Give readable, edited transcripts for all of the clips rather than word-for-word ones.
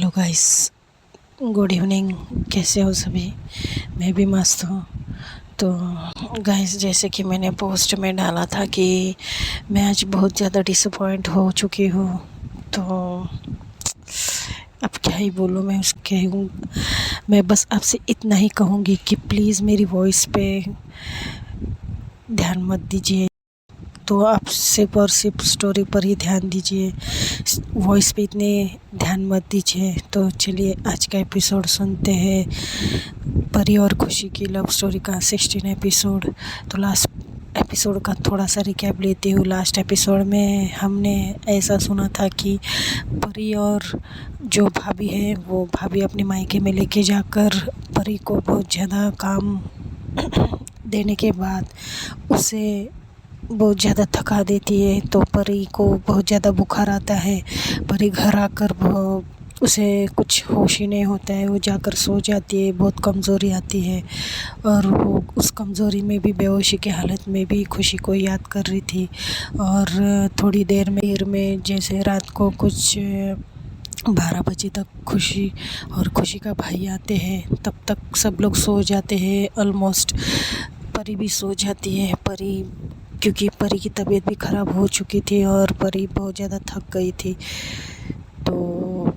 Hello guys, good evening. कैसे हो सभी? मैं भी मस्त हूँ। तो गाइस, जैसे कि मैंने पोस्ट में डाला था कि मैं आज बहुत ज़्यादा डिसअपॉइंट हो चुकी हूँ। तो अब क्या ही बोलूँ मैं उसके हूँ। मैं बस आपसे इतना ही कहूँगी कि प्लीज़ मेरी वॉइस पे ध्यान मत दीजिए। तो आप सिर्फ और सिर्फ स्टोरी पर ही ध्यान दीजिए, वॉइस पे इतने ध्यान मत दीजिए। तो चलिए आज का एपिसोड सुनते हैं। परी और खुशी की लव स्टोरी का 16 एपिसोड। तो लास्ट एपिसोड का थोड़ा सा रिकैप लेती हूँ। लास्ट एपिसोड में हमने ऐसा सुना था कि परी और जो भाभी है वो भाभी अपने मायके में लेके जाकर परी को बहुत ज़्यादा काम देने के बाद उसे बहुत ज़्यादा थका देती है। तो परी को बहुत ज़्यादा बुखार आता है। परी घर आकर उसे कुछ होश ही नहीं होता है, वो जाकर सो जाती है। बहुत कमज़ोरी आती है और वो उस कमज़ोरी में भी, बेहोशी की हालत में भी खुशी को याद कर रही थी। और थोड़ी देर में जैसे रात को कुछ 12 बजे तक खुशी और खुशी का भाई आते हैं। तब तक सब लोग सो जाते हैं ऑलमोस्ट। परी भी सो जाती है। क्योंकि परी की तबीयत भी ख़राब हो चुकी थी और परी बहुत ज़्यादा थक गई थी। तो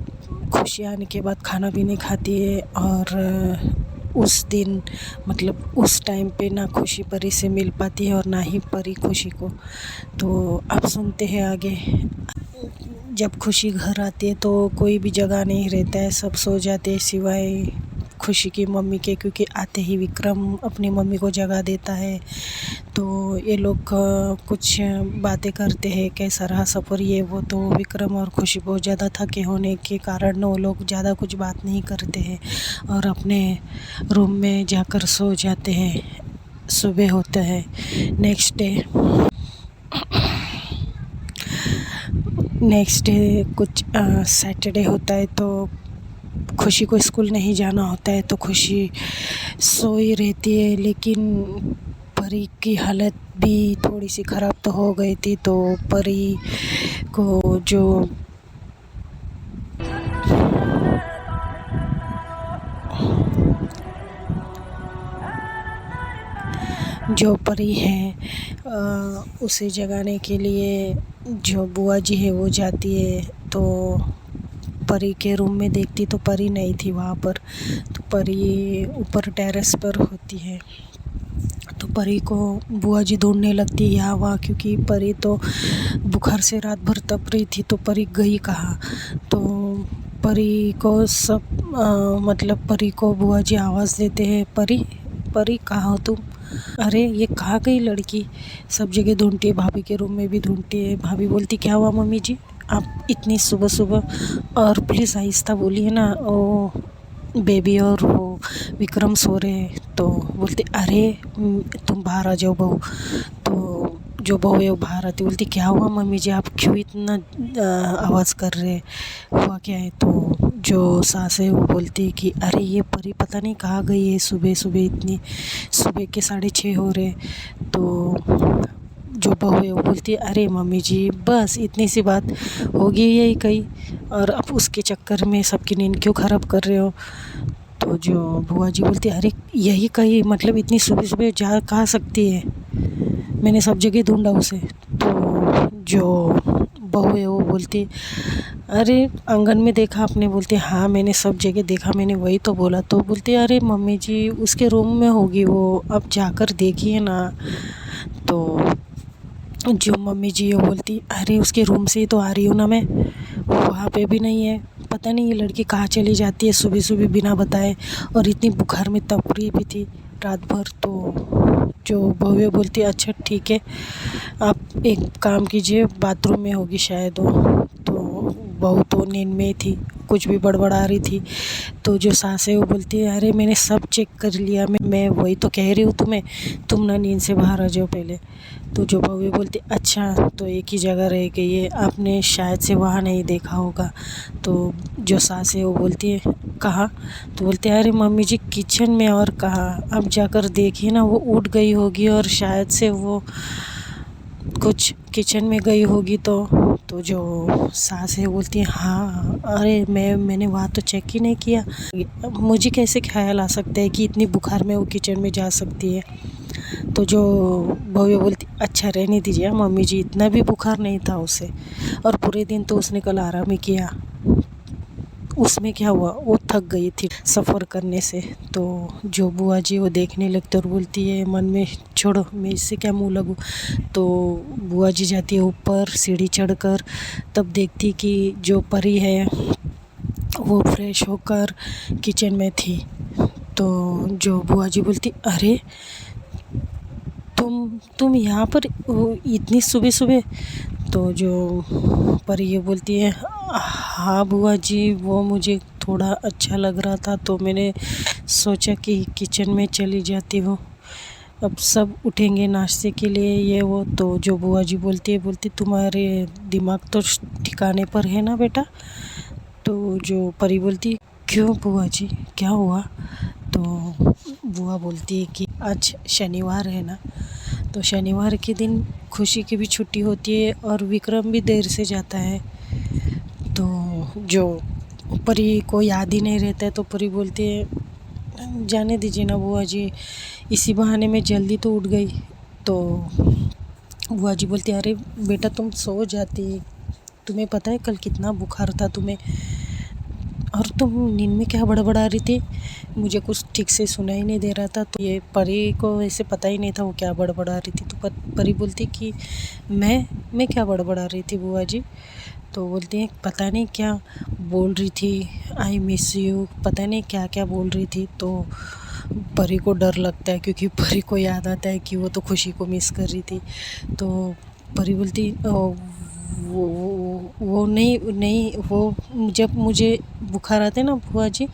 खुशी आने के बाद खाना भी नहीं खाती है। और उस दिन मतलब उस टाइम पे ना खुशी परी से मिल पाती है और ना ही परी खुशी को। तो अब सुनते हैं आगे। जब खुशी घर आती है तो कोई भी जगह नहीं रहता है, सब सो जाते हैं सिवाय खुशी की मम्मी के, क्योंकि आते ही विक्रम अपनी मम्मी को जगा देता है। तो ये लोग कुछ बातें करते हैं, कैसा रहा सफ़र ये वो। तो विक्रम और खुशी बहुत ज़्यादा थके होने के कारण वो लोग ज़्यादा कुछ बात नहीं करते हैं और अपने रूम में जाकर सो जाते हैं। सुबह होता है नेक्स्ट डे कुछ सैटरडे होता है। तो खुशी को स्कूल नहीं जाना होता है। तो खुशी सोई रहती है, लेकिन परी की हालत भी थोड़ी सी ख़राब तो हो गई थी। तो परी को जो परी है उसे जगाने के लिए जो बुआ जी है वो जाती है। तो परी के रूम में देखती तो परी नहीं थी वहाँ पर। तो परी ऊपर टेरेस पर होती है। तो परी को बुआ जी ढूंढने लगती है यहाँ वहाँ, क्योंकि परी तो बुखार से रात भर तप रही थी। तो परी गई कहाँ? तो परी को मतलब परी को बुआ जी आवाज़ देते हैं, परी परी कहाँ हो तुम? अरे ये कहाँ गई लड़की? सब जगह ढूंढती है, भाभी के रूम में भी ढूंढती है। भाभी बोलती क्या हुआ मम्मी जी, आप इतनी सुबह सुबह? और प्लीज़ आहिस्ता बोलिए ना, ओ बेबी और वो विक्रम सो रहे हैं। तो बोलते अरे तुम बाहर आ जाओ बहू। तो जो बहू है वो बाहर आती, बोलती क्या हुआ मम्मी जी, आप क्यों इतना आवाज़ कर रहे, हुआ क्या है? तो जो सास है वो बोलती है कि अरे ये परी पता नहीं कहाँ गई है, सुबह सुबह इतनी, सुबह के 6:30 हो रहे। तो जो बहू है वो बोलती है अरे मम्मी जी बस इतनी सी बात होगी यही कहीं, और अब उसके चक्कर में सबकी नींद क्यों ख़राब कर रहे हो? तो जो बुआ जी बोलती है अरे यही कहीं, मतलब इतनी सुबह सुबह जा कहाँ सकती है, मैंने सब जगह ढूंढा उसे। तो जो बहू है वो बोलती अरे आंगन में देखा आपने? बोलती हाँ मैंने सब जगह देखा, मैंने वही तो बोला। तो बोलती अरे मम्मी जी उसके रूम में होगी वो, अब जाकर देखिए ना। तो जो मम्मी जी वो बोलती अरे उसके रूम से ही तो आ रही हूँ ना मैं, वहाँ पे भी नहीं है। पता नहीं ये लड़की कहाँ चली जाती है सुबह सुबह बिना बताए, और इतनी बुखार में तप रही भी थी रात भर। तो जो बहू बोलती अच्छा ठीक है, आप एक काम कीजिए, बाथरूम में होगी शायद वो। तो बहू तो नींद में थी, कुछ भी बड़बड़ा रही थी। तो जो सास है वो बोलती है अरे मैंने सब चेक कर लिया, मैं वही तो कह रही हूँ तुम्हें, तुम ना नींद से बाहर आ जाओ पहले। तो जो बहू बोलती अच्छा तो एक ही जगह रह गई है, आपने शायद से वहाँ नहीं देखा होगा। तो जो सास है वो बोलती है कहाँ? तो बोलते हैं अरे मम्मी जी किचन में, और कहाँ, अब जाकर देखिए ना, वो उठ गई होगी और शायद से वो कुछ किचन में गई होगी। तो तो जो सास है बोलती है हाँ, अरे मैंने वहाँ तो चेक ही नहीं किया, मुझे कैसे ख्याल आ सकता है कि इतनी बुखार में वो किचन में जा सकती है। तो जो बहू बोलती अच्छा रहने दीजिए मम्मी जी, इतना भी बुखार नहीं था उसे, और पूरे दिन तो उसने कल आराम ही किया। उसमें क्या हुआ, वो थक गई थी सफ़र करने से। तो जो बुआ जी वो देखने लगते और बोलती है मन में छोड़ो मैं इससे क्या मुँह लगूँ। तो बुआ जी जाती है ऊपर सीढ़ी चढ़कर, तब देखती कि जो परी है वो फ्रेश होकर किचन में थी। तो जो बुआ जी बोलती अरे तुम यहाँ पर इतनी सुबह सुबह। तो जो परी ये बोलती है हाँ बुआ जी, वो मुझे थोड़ा अच्छा लग रहा था तो मैंने सोचा कि किचन में चली जाती हूँ, अब सब उठेंगे नाश्ते के लिए ये वो। तो जो बुआ जी बोलती तुम्हारे दिमाग तो ठिकाने पर है ना बेटा। तो जो परी बोलती क्यों बुआ जी क्या हुआ। तो बुआ बोलती है कि आज शनिवार है ना, तो शनिवार के दिन खुशी की भी छुट्टी होती है और विक्रम भी देर से जाता है। तो जो परी को याद ही नहीं रहता है, तो परी बोलती है जाने दीजिए ना बुआ जी, इसी बहाने में जल्दी तो उठ गई। तो बुआ जी बोलती अरे बेटा तुम सो जाती, तुम्हें पता है कल कितना बुखार था तुम्हें, और तुम नींद में क्या बड़बड़ा रही थी, मुझे कुछ ठीक से सुनाई नहीं दे रहा था। तो ये परी को ऐसे पता ही नहीं था वो क्या बड़बड़ा रही थी। तो परी बोलती कि मैं क्या बड़बड़ा रही थी बुआ जी। तो बोलती है पता नहीं क्या बोल रही थी, आई मिस यू, पता नहीं क्या क्या बोल रही थी। तो परी को डर लगता है क्योंकि परी को याद आता है कि वो तो खुशी को मिस कर रही थी। तो परी बोलती वो नहीं नहीं, वो जब मुझे बुखार आते हैं ना बुआ जी,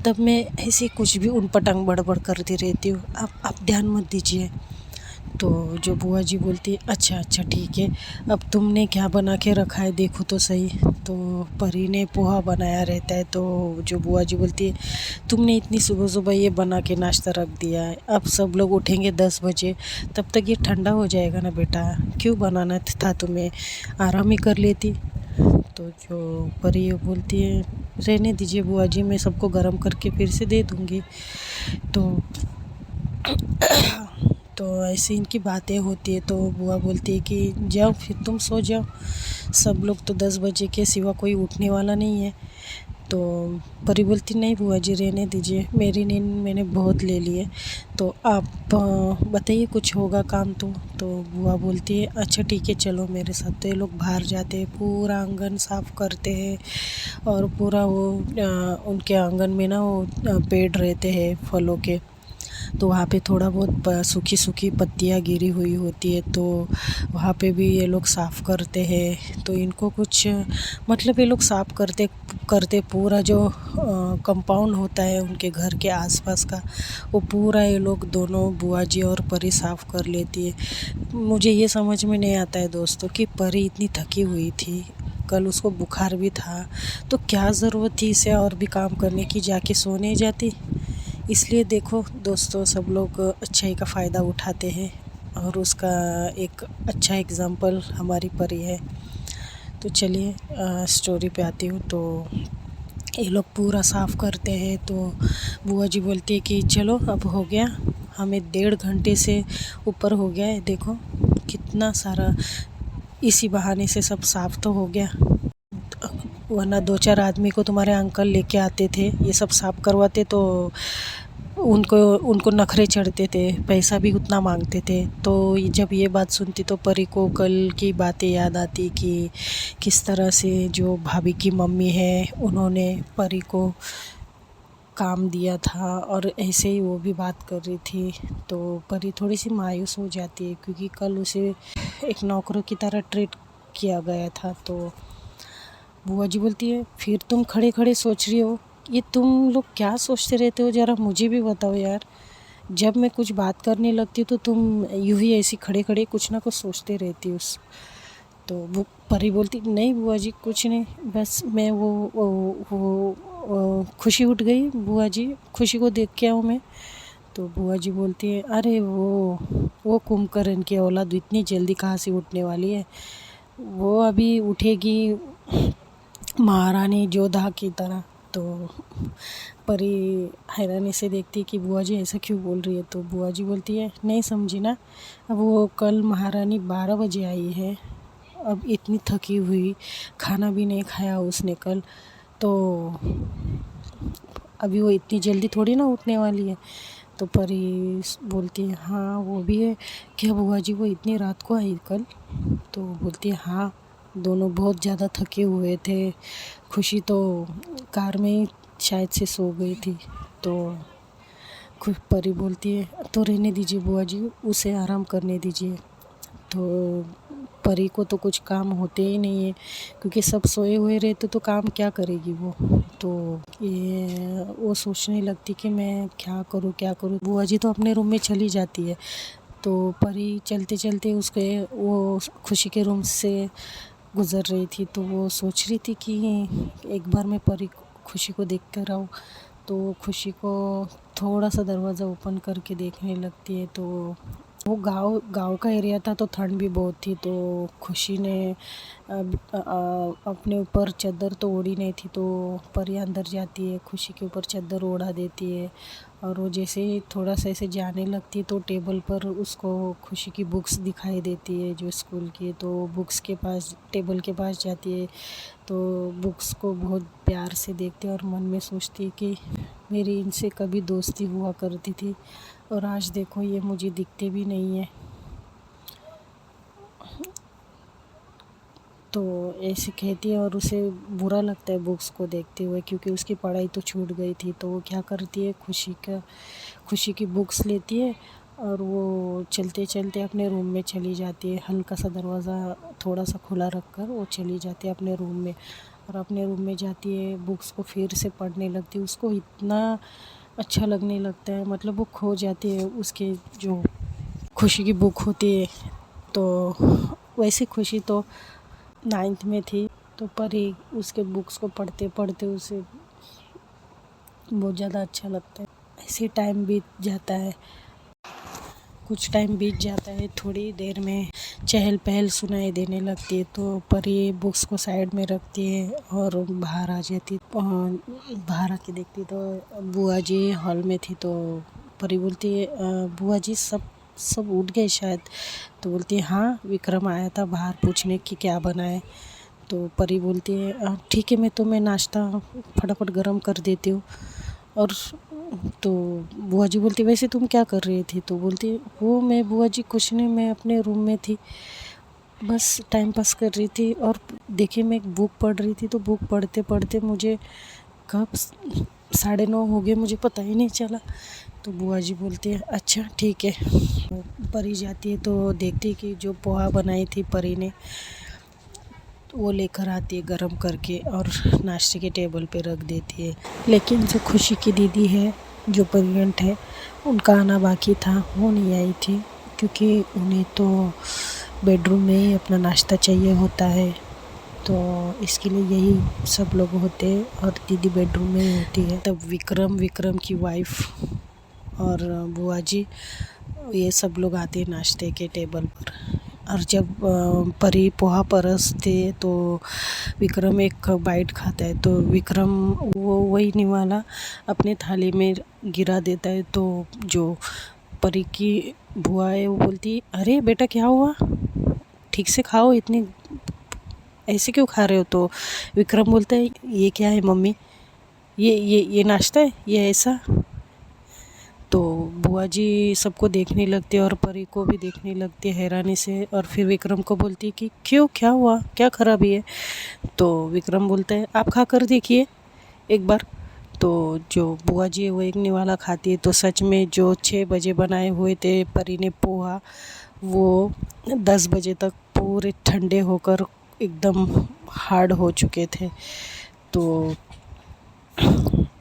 तब मैं ऐसे कुछ भी उन पटांग बड़बड़ करती रहती हूँ, आप ध्यान मत दीजिए। तो जो बुआ जी बोलती है अच्छा अच्छा ठीक है, अब तुमने क्या बना के रखा है देखो तो सही। तो परी ने पोहा बनाया रहता है। तो जो बुआ जी बोलती है तुमने इतनी सुबह सुबह ये बना के नाश्ता रख दिया है, अब सब लोग उठेंगे 10 बजे, तब तक ये ठंडा हो जाएगा ना बेटा, क्यों बनाना था तुम्हें, आराम ही कर लेती। तो जो परी बोलती है रहने दीजिए बुआ जी, मैं सबको गर्म करके फिर से दे दूँगी। तो ऐसे इनकी बातें होती है। तो बुआ बोलती है कि जाओ फिर तुम सो जाओ, सब लोग तो 10 बजे के सिवा कोई उठने वाला नहीं है। तो परी बोलती नहीं बुआ जी रहने दीजिए, मेरी नींद मैंने बहुत ले ली है, तो आप बताइए कुछ होगा काम तो बुआ बोलती है अच्छा ठीक है चलो मेरे साथ। तो ये लोग बाहर जाते हैं, पूरा आंगन साफ़ करते हैं, और पूरा वो उनके आंगन में ना वो पेड़ रहते हैं फलों के, तो वहाँ पे थोड़ा बहुत सूखी सूखी पत्तियाँ गिरी हुई होती है, तो वहाँ पे भी ये लोग साफ़ करते हैं। तो इनको कुछ मतलब ये लोग साफ़ करते करते पूरा जो कंपाउंड होता है उनके घर के आसपास का, वो पूरा ये लोग दोनों बुआ जी और परी साफ़ कर लेती है। मुझे ये समझ में नहीं आता है दोस्तों कि परी इतनी थकी हुई थी, कल उसको बुखार भी था, तो क्या ज़रूरत थी इसे और भी काम करने की, जाके सोने जाती। इसलिए देखो दोस्तों सब लोग अच्छाई का फ़ायदा उठाते हैं, और उसका एक अच्छा एग्ज़ाम्पल हमारी परी है। तो चलिए स्टोरी पे आती हूँ। तो ये लोग पूरा साफ़ करते हैं। तो बुआ जी बोलती है कि चलो अब हो गया, हमें 1.5 घंटे से ऊपर हो गया है, देखो कितना सारा, इसी बहाने से सब साफ़ तो हो गया, वरना 2-4 आदमी को तुम्हारे अंकल लेके आते थे, ये सब साफ़ करवाते तो उनको नखरे चढ़ते थे, पैसा भी उतना मांगते थे। तो जब ये बात सुनती तो परी को कल की बातें याद आती कि किस तरह से जो भाभी की मम्मी है उन्होंने परी को काम दिया था, और ऐसे ही वो भी बात कर रही थी। तो परी थोड़ी सी मायूस हो जाती है क्योंकि कल उसे एक नौकरों की तरह ट्रीट किया गया था। तो बुआ जी बोलती है फिर तुम खड़े खड़े सोच रही हो, ये तुम लोग क्या सोचते रहते हो, ज़रा मुझे भी बताओ यार, जब मैं कुछ बात करने लगती हूँ तो तुम यूँ ही ऐसी खड़े खड़े कुछ ना कुछ सोचते रहती हो। तो वो परी बोलती नहीं बुआ जी कुछ नहीं, बस मैं वो खुशी उठ गई बुआ जी, खुशी को देख के आऊँ मैं। तो बुआ जी बोलती है अरे वो कुंभकर्ण की औलाद इतनी जल्दी कहाँ से उठने वाली है, वो अभी उठेगी महारानी जोधा की तरह। तो परी हैरानी से देखती कि बुआ जी ऐसा क्यों बोल रही है। तो बुआ जी बोलती है, नहीं समझी ना, अब वो कल महारानी 12 बजे आई है, अब इतनी थकी हुई, खाना भी नहीं खाया उसने कल, तो अभी वो इतनी जल्दी थोड़ी ना उठने वाली है। तो परी बोलती है, हाँ वो भी है, क्या बुआ जी वो इतनी रात को आई कल? तो बोलती है, हाँ दोनों बहुत ज़्यादा थके हुए थे। खुशी तो कार में ही शायद से सो गई थी। तो परी बोलती है, तो रहने दीजिए बुआ जी, उसे आराम करने दीजिए। तो परी को तो कुछ काम होते ही नहीं है, क्योंकि सब सोए हुए रहते तो काम क्या करेगी वो। तो ये वो सोचने लगती कि मैं क्या करूँ क्या करूँ। बुआ जी तो अपने रूम में चली जाती है। तो परी चलते चलते उसके वो खुशी के रूम से गुज़र रही थी, तो वो सोच रही थी कि एक बार मैं परी खुशी को देख कर आऊँ। तो खुशी को थोड़ा सा दरवाज़ा ओपन करके देखने लगती है। तो वो गांव का एरिया था, तो ठंड भी बहुत थी। तो खुशी ने अपने ऊपर चादर तो ओढ़ी नहीं थी, तो परी अंदर जाती है, खुशी के ऊपर चादर ओढ़ा देती है। और वो जैसे ही थोड़ा सा ऐसे जाने लगती है, तो टेबल पर उसको खुशी की बुक्स दिखाई देती है जो स्कूल की है। तो बुक्स के पास, टेबल के पास जाती है, तो बुक्स को बहुत प्यार से देखती है और मन में सोचती है कि मेरी इनसे कभी दोस्ती हुआ करती थी, और आज देखो ये मुझे दिखते भी नहीं है। तो ऐसे कहती है, और उसे बुरा लगता है बुक्स को देखते हुए, क्योंकि उसकी पढ़ाई तो छूट गई थी। तो वो क्या करती है, खुशी की बुक्स लेती है, और वो चलते चलते अपने रूम में चली जाती है। हल्का सा दरवाज़ा थोड़ा सा खुला रख कर वो चली जाती है अपने रूम में, और अपने रूम में जाती है, बुक्स को फिर से पढ़ने लगती है। उसको इतना अच्छा लगने लगता है, मतलब वो खो जाती है उसके जो खुशी की बुक होती है। तो वैसे खुशी तो 9th में थी, तो परी उसके बुक्स को पढ़ते पढ़ते उसे बहुत ज़्यादा अच्छा लगता है। ऐसे टाइम बीत जाता है, कुछ टाइम बीत जाता है, थोड़ी देर में चहल पहल सुनाई देने लगती है। तो परी बुक्स को साइड में रखती है और बाहर आ जाती। बाहर आके देखती तो बुआ जी हॉल में थी। तो परी बोलती है, बुआ जी सब उठ गए शायद। तो बोलती है, हाँ विक्रम आया था बाहर पूछने कि क्या बना है। तो परी बोलती है, ठीक है मैं तुम्हें नाश्ता फटाफट गर्म कर देती हूँ। और तो बुआ जी बोलती, वैसे तुम क्या कर रही थी? तो बोलती, वो मैं बुआ जी कुछ नहीं, मैं अपने रूम में थी, बस टाइम पास कर रही थी। और देखिए मैं एक बुक पढ़ रही थी, तो बुक पढ़ते पढ़ते मुझे कब 9:30 हो गए, मुझे पता ही नहीं चला। तो बुआ जी बोलती है, अच्छा ठीक है। परी जाती है तो देखती है कि जो पोहा बनाई थी परी ने, वो लेकर आती है गरम करके और नाश्ते के टेबल पे रख देती है। लेकिन जो खुशी की दीदी है, जो प्रेग्नेंट है, उनका आना बाकी था, वो नहीं आई थी, क्योंकि उन्हें तो बेडरूम में ही अपना नाश्ता चाहिए होता है। तो इसके लिए यही सब लोग होते हैं, और दीदी बेडरूम में ही होती है। तब विक्रम की वाइफ और बुआ जी, ये सब लोग आते हैं नाश्ते के टेबल पर। और जब परी पोहा परसते तो विक्रम एक बाइट खाता है, तो विक्रम वो वही निवाला अपने थाली में गिरा देता है। तो जो परी की बुआ है वो बोलती, अरे बेटा क्या हुआ, ठीक से खाओ, इतनी ऐसे क्यों खा रहे हो? तो विक्रम बोलता है, ये क्या है मम्मी, ये नाश्ता है, ये ऐसा? तो बुआ जी सबको देखने लगती है और परी को भी देखने लगती है हैरानी से, और फिर विक्रम को बोलती है कि क्यों, क्या हुआ, क्या खराबी है? तो विक्रम बोलता है, आप खा कर देखिए एक बार। तो जो बुआ जी है वो एक निवाला खाती है, तो सच में जो 6 बजे बनाए हुए थे परी ने पोहा, वो 10 बजे तक पूरे ठंडे होकर एकदम हार्ड हो चुके थे। तो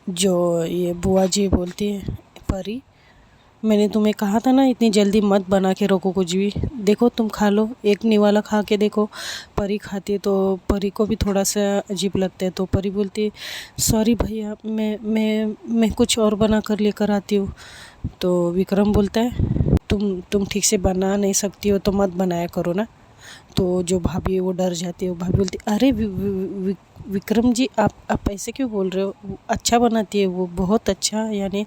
जो ये बुआ जी बोलती है, परी मैंने तुम्हें कहा था ना इतनी जल्दी मत बना के रखो कुछ भी, देखो तुम खा लो, एक निवाला खा के देखो। परी खाती है, तो परी को भी थोड़ा सा अजीब लगता है। तो परी बोलती है, सॉरी भैया, मैं कुछ और बना कर लेकर आती हूँ। तो विक्रम बोलता है, तुम ठीक से बना नहीं सकती हो तो मत बनाया करो ना। तो जो भाभी है वो डर जाती है। वो भाभी बोलती अरे विक्रम जी, आप ऐसे क्यों बोल रहे हो, अच्छा बनाती है वो, बहुत अच्छा, यानी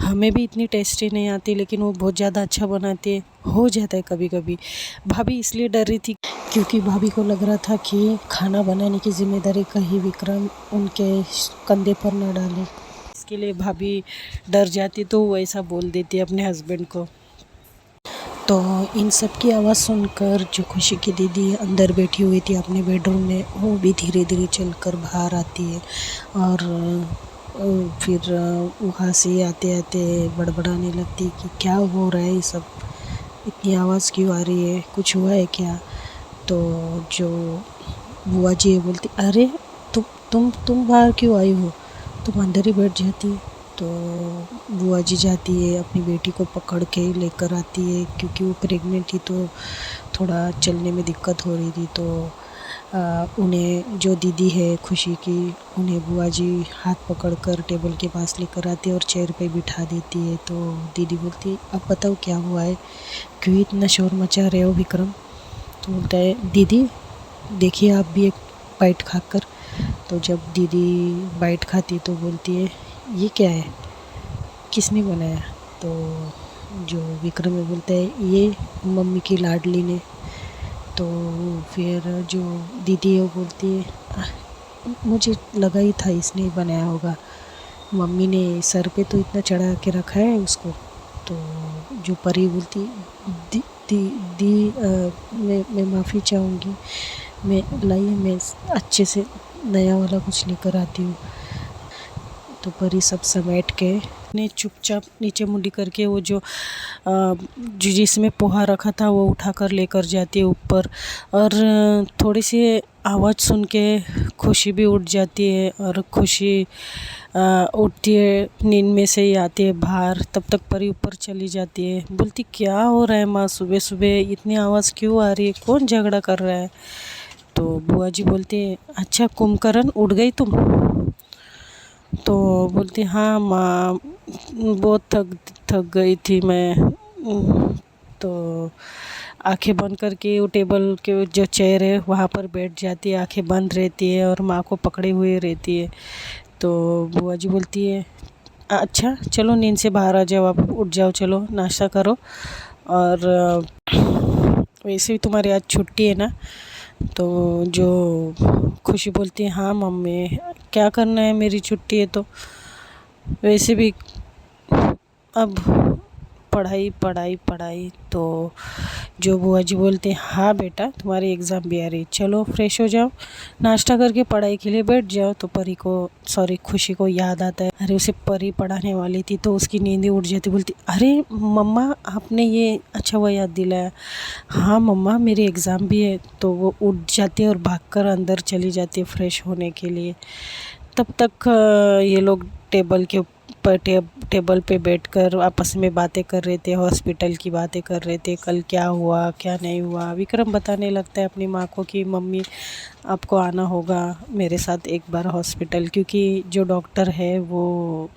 हमें भी इतनी टेस्टी नहीं आती लेकिन वो बहुत ज़्यादा अच्छा बनाती है। हो जाता है कभी कभी। भाभी इसलिए डर रही थी क्योंकि भाभी को लग रहा था कि खाना बनाने की जिम्मेदारी कहीं विक्रम उनके कंधे पर न डाले, इसके लिए भाभी डर जाती, तो वो ऐसा बोल देती है अपने हस्बैंड को। तो इन सब की आवाज़ सुनकर जो खुशी की दीदी अंदर बैठी हुई थी अपने बेडरूम में, वो भी धीरे धीरे चलकर बाहर आती है और फिर वहाँ से आते आते बड़बड़ाने लगती कि क्या हो रहा है ये सब, इतनी आवाज़ क्यों आ रही है, कुछ हुआ है क्या। तो जो बुआ जी है बोलती अरे तुम बाहर क्यों आई हो, तुम अंदर ही बैठ जाती। तो बुआ जी जाती है, अपनी बेटी को पकड़ के लेकर आती है क्योंकि वो प्रेग्नेंट थी तो थोड़ा चलने में दिक्कत हो रही थी। तो उन्हें जो दीदी है खुशी की, उन्हें बुआ जी हाथ पकड़कर टेबल के पास लेकर आती है और चेयर पे बिठा देती है। तो दीदी बोलती है अब बताओ क्या हुआ है, क्यों इतना शोर मचा रहे हो विक्रम। तो बोलता है दीदी देखिए आप भी एक बाइट खाकर। तो जब दीदी बाइट खाती तो बोलती है ये क्या है, किसने बनाया। तो जो विक्रम है बोलता है ये मम्मी की लाडली ने। तो फिर जो दीदी है वो बोलती है मुझे लगा ही था इसने ही बनाया होगा, मम्मी ने सर पे तो इतना चढ़ा के रखा है उसको। तो जो परी बोलती दी दी दी मैं माफ़ी चाहूँगी, मैं लाइए मैं अच्छे से नया वाला कुछ लेकर आती हूँ। तो परी सब समेट के ने चुपचाप नीचे मुंडी करके वो जो जिसमें पोहा रखा था वो उठाकर लेकर जाती है ऊपर। और थोड़ी सी आवाज़ सुन के खुशी भी उठ जाती है और खुशी उठती है, नींद में से ही आती है बाहर। तब तक परी ऊपर चली जाती है, बोलती क्या हो रहा है माँ, सुबह सुबह इतनी आवाज़ क्यों आ रही है, कौन झगड़ा कर रहा है। तो बुआ जी बोलती है अच्छा कुंभकर्ण उठ गई तुम। तो बोलती हाँ माँ बहुत थक थक गई थी मैं। तो आंखें बंद करके वो टेबल के जो चेयर है वहाँ पर बैठ जाती है, आंखें बंद रहती है और माँ को पकड़े हुए रहती है। तो बुआ जी बोलती है अच्छा चलो नींद से बाहर आ जाओ, आप उठ जाओ, चलो नाश्ता करो, और वैसे भी तुम्हारी आज छुट्टी है ना। तो जो खुशी बोलती है हाँ मम्मी क्या करना है, मेरी छुट्टी है तो वैसे भी अब पढ़ाई पढ़ाई पढ़ाई। तो जो बुआ जी बोलते हैं हाँ बेटा तुम्हारी एग्ज़ाम भी आ रही, चलो फ्रेश हो जाओ, नाश्ता करके पढ़ाई के लिए बैठ जाओ। तो परी को खुशी को याद आता है अरे उसे परी पढ़ाने वाली थी, तो उसकी नींद ही उड़ जाती, बोलती अरे मम्मा आपने ये अच्छा हुआ याद दिलाया, हाँ मम्मा मेरी एग्ज़ाम भी है। तो वो उठ जाती है और भागकर अंदर चली जाती है फ्रेश होने के लिए। तब तक ये लोग टेबल के ऊपर टेबल पे बैठकर आपस में बातें कर रहे थे, हॉस्पिटल की बातें कर रहे थे, कल क्या हुआ क्या नहीं हुआ। विक्रम बताने लगता है अपनी माँ को कि मम्मी आपको आना होगा मेरे साथ एक बार हॉस्पिटल, क्योंकि जो डॉक्टर है वो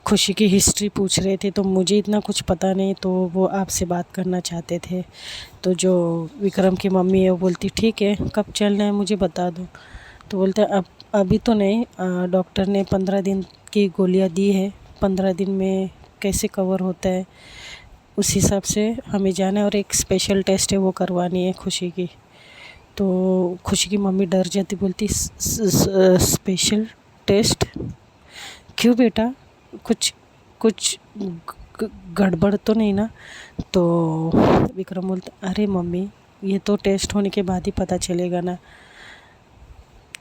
खुशी की हिस्ट्री पूछ रहे थे, तो मुझे इतना कुछ पता नहीं, तो वो आपसे बात करना चाहते थे। तो जो विक्रम की मम्मी है वो बोलती ठीक है कब चलना है मुझे बता दो। तो बोलते अब अभी तो नहीं, डॉक्टर ने 15 दिन की गोलियां दी है, 15 दिन में कैसे कवर होता है उस हिसाब से हमें जाना है, और एक स्पेशल टेस्ट है वो करवानी है खुशी की। तो खुशी की मम्मी डर जाती, बोलती स्पेशल टेस्ट क्यों बेटा, कुछ कुछ गड़बड़ तो नहीं ना। तो विक्रम बोलता अरे मम्मी ये तो टेस्ट होने के बाद ही पता चलेगा ना।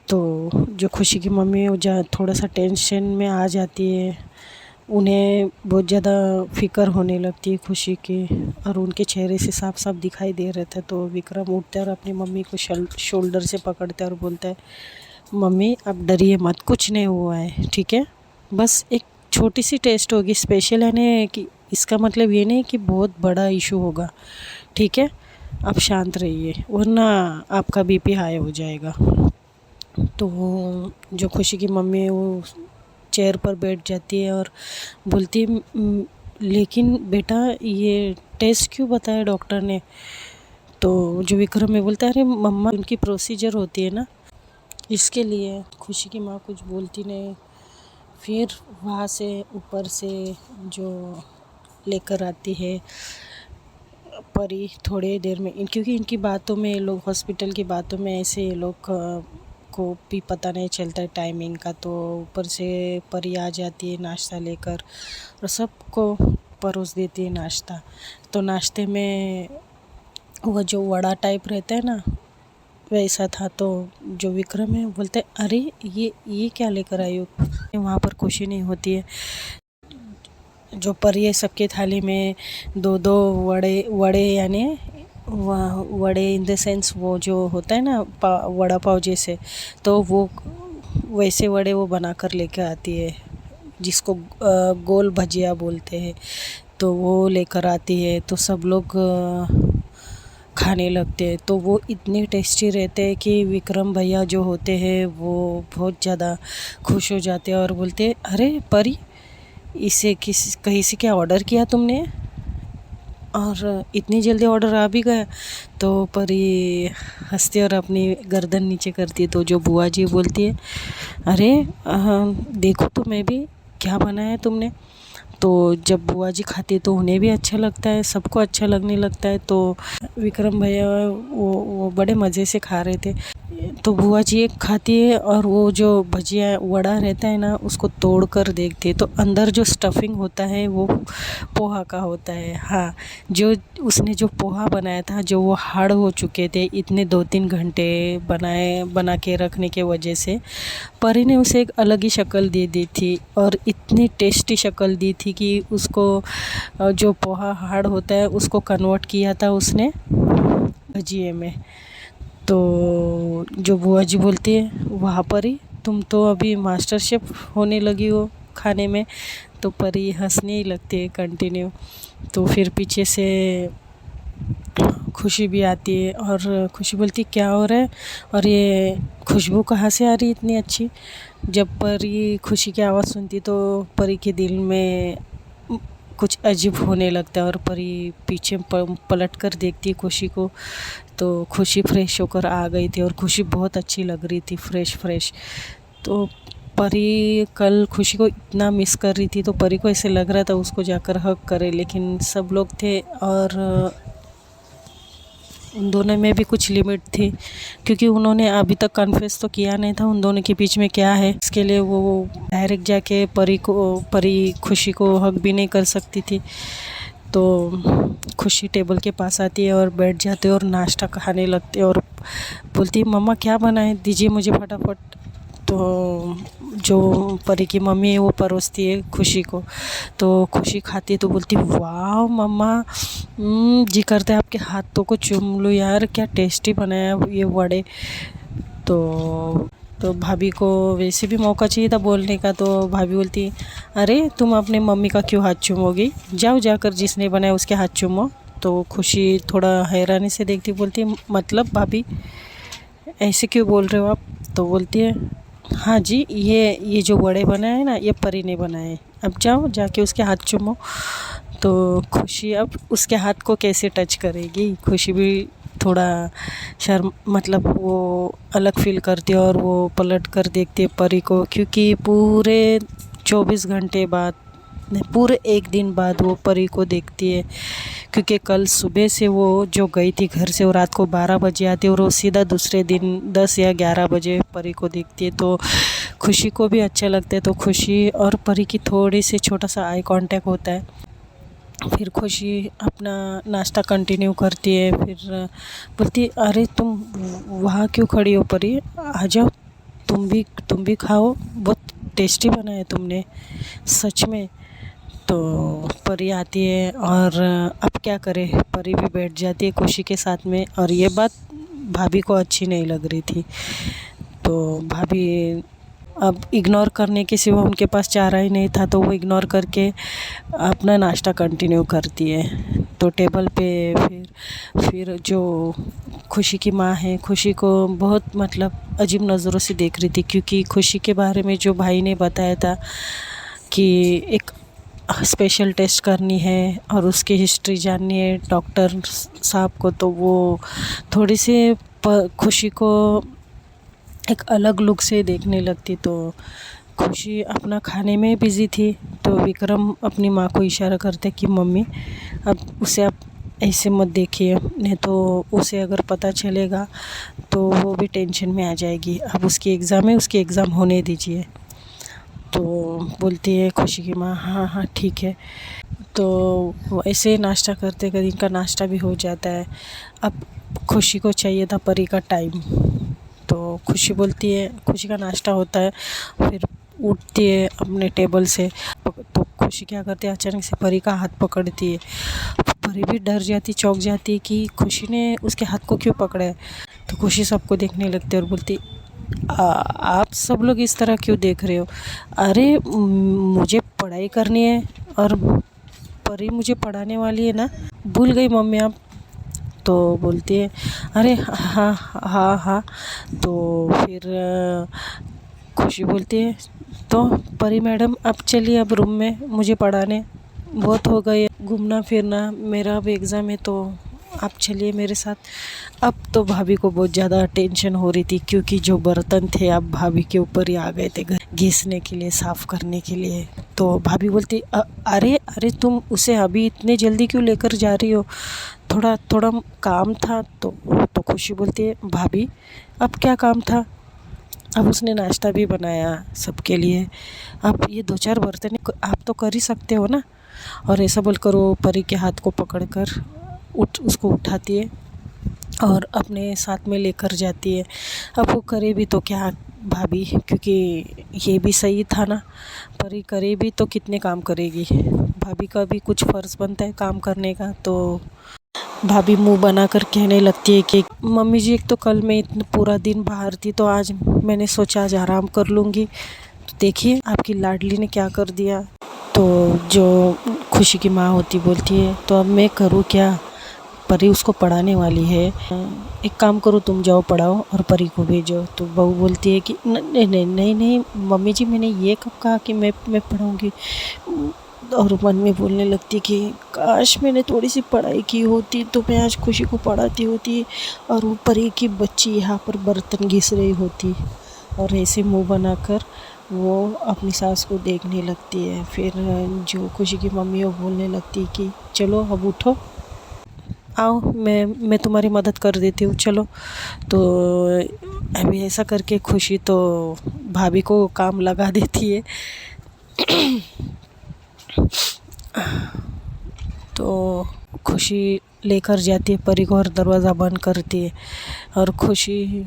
तो जो खुशी की मम्मी है वो थोड़ा सा टेंशन में आ जाती है, उन्हें बहुत ज़्यादा फ़िक्र होने लगती है खुशी की, और उनके चेहरे से साफ साफ दिखाई दे रहा था। तो विक्रम उठता है और अपनी मम्मी को शोल्डर से पकड़ता है और बोलता है मम्मी आप डरिए मत, कुछ नहीं हुआ है ठीक है, बस एक छोटी सी टेस्ट होगी, स्पेशल है ना कि इसका मतलब ये नहीं कि बहुत बड़ा इशू होगा, ठीक है आप शांत रहिए वरना आपका बीपी हाई हो जाएगा। तो जो खुशी की मम्मी है वो चेयर पर बैठ जाती है और बोलती है लेकिन बेटा ये टेस्ट क्यों बताया डॉक्टर ने। तो जो विक्रम है बोलता है अरे मम्मा, उनकी प्रोसीजर होती है ना, इसके लिए। खुशी की माँ कुछ बोलती नहीं। फिर वहाँ से ऊपर से जो लेकर आती है परी थोड़ी देर में, क्योंकि इनकी बातों में, लोग हॉस्पिटल की बातों में ऐसे ये लोग को भी पता नहीं चलता है टाइमिंग का। तो ऊपर से परी आ जाती है नाश्ता लेकर और सबको परोस देती है नाश्ता। तो नाश्ते में वो जो वड़ा टाइप रहता है ना, वैसा था। तो जो विक्रम है बोलते अरे ये क्या लेकर आई हो। वहाँ पर खुशी नहीं होती है। जो परी है सबके थाली में दो दो वड़े यानी वड़े इन द सेंस वो जो होता है ना वड़ा पाव जैसे, तो वो वैसे वड़े वो बना कर लेकर आती है, जिसको गोल भजिया बोलते हैं। तो वो लेकर आती है तो सब लोग खाने लगते हैं। तो वो इतने टेस्टी रहते हैं कि विक्रम भैया जो होते हैं वो बहुत ज़्यादा खुश हो जाते हैं और बोलते अरे परी, इसे कहीं से क्या ऑर्डर किया तुमने और इतनी जल्दी ऑर्डर आ भी गया। तो परी हंसती और अपनी गर्दन नीचे करती है। तो जो बुआ जी बोलती है अरे देखो तो मैं भी क्या बनाया है तुमने। तो जब बुआ जी खाती है तो उन्हें भी अच्छा लगता है, सबको अच्छा लगने लगता है। तो विक्रम भैया वो बड़े मज़े से खा रहे थे। तो बुआ जी एक खाती है और वो जो भजिया वड़ा रहता है ना, उसको तोड़ कर देखती है तो अंदर जो स्टफिंग होता है वो पोहा का होता है। हाँ, जो उसने जो पोहा बनाया था, जो वो हार्ड हो चुके थे इतने 2-3 घंटे बना के रखने के वजह से, परी ने उसे एक अलग ही शक्ल दे दी थी और इतनी टेस्टी शक्ल दी थी कि उसको जो पोहा हार्ड होता है उसको कन्वर्ट किया था उसने भजिए में। तो जो बुआ जी बोलती है वहाँ परी, तुम तो अभी मास्टर शेफ़ होने लगी हो खाने में। तो परी हंसने ही लगती है कंटिन्यू। तो फिर पीछे से खुशी भी आती है और खुशी बोलती क्या हो रहा है और ये खुशबू कहाँ से आ रही है इतनी अच्छी। जब परी खुशी की आवाज़ सुनती तो परी के दिल में कुछ अजीब होने लगता है और परी पीछे पलट कर देखती है खुशी को। तो खुशी फ्रेश होकर आ गई थी और खुशी बहुत अच्छी लग रही थी, फ्रेश। तो परी कल खुशी को इतना मिस कर रही थी, तो परी को ऐसे लग रहा था उसको जाकर हग करे, लेकिन सब लोग थे और उन दोनों में भी कुछ लिमिट थी, क्योंकि उन्होंने अभी तक कन्फेस तो किया नहीं था उन दोनों के बीच में क्या है। इसके लिए वो डायरेक्ट जाके परी खुशी को हग भी नहीं कर सकती थी। तो खुशी टेबल के पास आती है और बैठ जाते और नाश्ता खाने लगते और बोलती मम्मा क्या बनाए दीजिए मुझे फटाफट। तो जो परी की मम्मी है वो परोसती है खुशी को। तो खुशी खाती है तो बोलती वाह मम्मा, जी करता है आपके हाथों को चूम लूँ यार, क्या टेस्टी बनाया ये वड़े। तो भाभी को वैसे भी मौका चाहिए था बोलने का। तो भाभी बोलती अरे तुम अपने मम्मी का क्यों हाथ चूमोगी, जाओ जाकर जिसने बनाया उसके हाथ चूमो। तो खुशी थोड़ा हैरानी से देखती, बोलती मतलब भाभी ऐसे क्यों बोल रहे हो आप। तो बोलती है हाँ जी, ये जो वड़े बनाए ना ये परी ने बनाए, अब जाओ जाके उसके हाथ चूमो। तो खुशी अब उसके हाथ को कैसे टच करेगी, खुशी भी थोड़ा शर्म मतलब वो अलग फील करती है और वो पलट कर देखती है परी को, क्योंकि पूरे 24 घंटे बाद नहीं, पूरे एक दिन बाद वो परी को देखती है। क्योंकि कल सुबह से वो जो गई थी घर से, वो रात को 12 बजे आती है और वो सीधा दूसरे दिन 10 या 11 बजे परी को देखती है। तो खुशी को भी अच्छा लगता है। तो खुशी और परी की थोड़ी सी छोटा सा आई कांटेक्ट होता है। फिर खुशी अपना नाश्ता कंटिन्यू करती है। फिर बोलती अरे तुम वहाँ क्यों खड़ी हो परी, आ जाओ तुम भी खाओ, बहुत टेस्टी बनाया तुमने सच में। तो परी आती है और अब क्या करे, परी भी बैठ जाती है खुशी के साथ में। और ये बात भाभी को अच्छी नहीं लग रही थी। तो भाभी अब इग्नोर करने के सिवा उनके पास चारा ही नहीं था, तो वो इग्नोर करके अपना नाश्ता कंटिन्यू करती है। तो टेबल पे फिर जो खुशी की माँ है खुशी को बहुत मतलब अजीब नज़रों से देख रही थी, क्योंकि खुशी के बारे में जो भाई ने बताया था कि एक स्पेशल टेस्ट करनी है और उसकी हिस्ट्री जाननी है डॉक्टर साहब को, तो वो थोड़ी सी खुशी को एक अलग लुक से देखने लगती। तो खुशी अपना खाने में बिज़ी थी, तो विक्रम अपनी माँ को इशारा करते कि मम्मी अब उसे आप ऐसे मत देखिए, नहीं तो उसे अगर पता चलेगा तो वो भी टेंशन में आ जाएगी। अब उसकी एग्ज़ाम है, उसकी एग्ज़ाम होने दीजिए। तो बोलती है खुशी की माँ हाँ हाँ ठीक है। तो ऐसे नाश्ता करते करते इनका नाश्ता भी हो जाता है। अब खुशी को चाहिए था परी का टाइम, तो खुशी बोलती है, खुशी का नाश्ता होता है, फिर उठती है अपने टेबल से। तो खुशी क्या करती है, अचानक से परी का हाथ पकड़ती है। परी भी डर जाती, चौंक जाती है कि खुशी ने उसके हाथ को क्यों पकड़ा है। तो खुशी सबको देखने लगती है और बोलती आप सब लोग इस तरह क्यों देख रहे हो? अरे मुझे पढ़ाई करनी है और परी मुझे पढ़ाने वाली है ना, भूल गई मम्मी आप? तो बोलती है अरे हाँ हाँ हाँ। तो फिर खुशी बोलती है तो परी मैडम अब चलिए अब रूम में, मुझे पढ़ाने बहुत हो गए घूमना फिरना, मेरा अब एग्ज़ाम है, तो आप चलिए मेरे साथ। अब तो भाभी को बहुत ज़्यादा टेंशन हो रही थी, क्योंकि जो बर्तन थे अब भाभी के ऊपर ही आ गए थे घर घिसने के लिए, साफ़ करने के लिए। तो भाभी बोलती अरे अरे तुम उसे अभी इतने जल्दी क्यों लेकर जा रही हो, थोड़ा थोड़ा काम था। तो खुशी बोलती है भाभी अब क्या काम था, अब उसने नाश्ता भी बनाया सबके लिए, अब ये 2-4 बर्तन आप तो कर ही सकते हो ना। और ऐसा बोलकर वो परी के हाथ को पकड़कर उसको उठाती है और अपने साथ में लेकर जाती है। अब वो करे भी तो क्या भाभी, क्योंकि ये भी सही था ना, परी करे भी तो कितने काम करेगी, भाभी का भी कुछ फ़र्ज़ बनता है काम करने का। तो भाभी मुंह बनाकर कहने लगती है कि मम्मी जी एक तो कल मैं इतना पूरा दिन बाहर थी, तो आज मैंने सोचा आज आराम कर लूँगी, तो देखिए आपकी लाडली ने क्या कर दिया। तो जो खुशी की माँ होती बोलती है तो अब मैं करूँ क्या, परी उसको पढ़ाने वाली है, एक काम करो तुम जाओ पढ़ाओ और परी को भेजो। तो बहू बोलती है कि नहीं नहीं नहीं नहीं मम्मी जी मैंने ये कब कहा कि मैं पढ़ाऊँगी। और मन में बोलने लगती कि काश मैंने थोड़ी सी पढ़ाई की होती तो मैं आज खुशी को पढ़ाती होती और वो परी की बच्ची यहाँ पर बर्तन घिस रही होती। और ऐसे मुंह बनाकर वो अपनी सास को देखने लगती है। फिर जो खुशी की मम्मी वो बोलने लगती है कि चलो अब उठो, आओ मैं तुम्हारी मदद कर देती हूँ चलो। तो अभी ऐसा करके खुशी तो भाभी को काम लगा देती है। तो खुशी लेकर जाती है परी को और दरवाज़ा बंद करती है और खुशी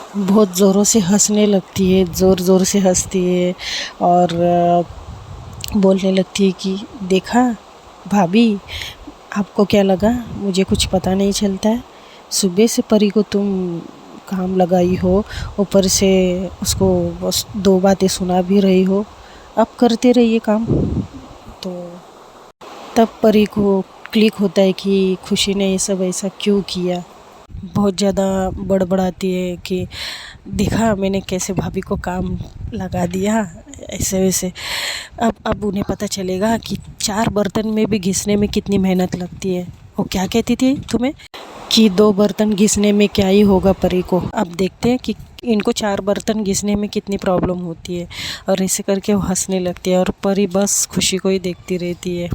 बहुत ज़ोरों से हंसने लगती है, ज़ोर ज़ोर से हंसती है और बोलने लगती है कि देखा भाभी आपको क्या लगा, मुझे कुछ पता नहीं चलता है, सुबह से परी को तुम काम लगाई हो, ऊपर से उसको बस 2 बातें सुना भी रही हो, अब करते रहिए काम। तो तब परी को क्लिक होता है कि खुशी ने ये सब ऐसा क्यों किया। बहुत ज़्यादा बड़बड़ाती है कि देखा मैंने कैसे भाभी को काम लगा दिया ऐसे वैसे। अब उन्हें पता चलेगा कि 4 बर्तन में भी घिसने में कितनी मेहनत लगती है। वो क्या कहती थी तुम्हें कि 2 बर्तन घिसने में क्या ही होगा परी को, अब देखते हैं कि इनको 4 बर्तन घिसने में कितनी प्रॉब्लम होती है। और ऐसे करके वो हंसने लगती है और परी बस खुशी को ही देखती रहती है।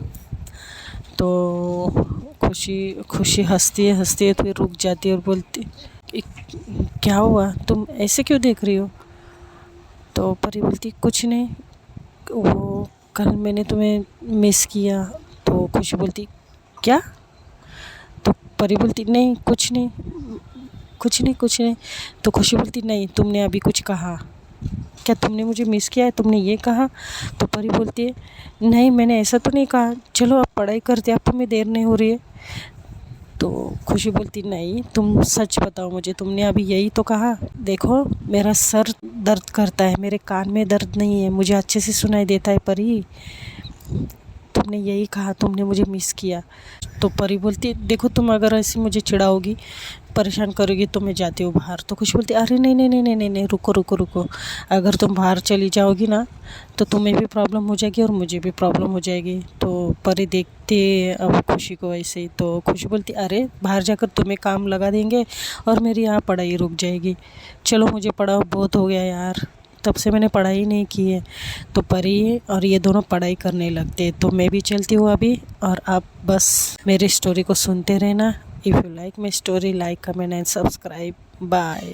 तो खुशी हंसती है फिर रुक जाती है और बोलती क्या हुआ, तुम ऐसे क्यों देख रही हो? तो परी बोलती कुछ नहीं, वो कल मैंने तुम्हें मिस किया। तो खुशी बोलती क्या? तो परी बोलती नहीं कुछ नहीं कुछ नहीं कुछ नहीं। तो खुशी बोलती नहीं तुमने अभी कुछ कहा, क्या तुमने मुझे मिस किया है, तुमने ये कहा? तो परी बोलती है नहीं मैंने ऐसा तो नहीं कहा, चलो अब पढ़ाई करते, अब तुम्हें देर नहीं हो रही है। तो खुशी बोलती नहीं तुम सच बताओ मुझे, तुमने अभी यही तो कहा, देखो मेरा सर दर्द करता है, मेरे कान में दर्द नहीं है, मुझे अच्छे से सुनाई देता है परी। तो तुमने यही कहा, तुमने मुझे मिस किया। तो परी बोलती देखो तुम अगर ऐसे मुझे चिढ़ाओगी, परेशान करोगी तो मैं जाती हूँ बाहर। तो खुशी बोलती अरे नहीं नहीं नहीं नहीं नहीं नहीं, रुको रुको रुको, अगर तुम बाहर चली जाओगी ना तो तुम्हें भी प्रॉब्लम हो जाएगी और मुझे भी प्रॉब्लम हो जाएगी। तो परी देखती है अब खुशी को ऐसे ही, तो खुशी बोलती अरे बाहर जाकर तुम्हें काम लगा देंगे और मेरी यहाँ पढ़ाई रुक जाएगी, चलो मुझे पढ़ाओ, बहुत हो गया यार, तब से मैंने पढ़ाई नहीं की है। तो परी और ये दोनों पढ़ाई करने लगते। तो मैं भी चलती हूँ अभी, और आप बस मेरी स्टोरी को सुनते रहना। If you like my story, like comment and subscribe. Bye.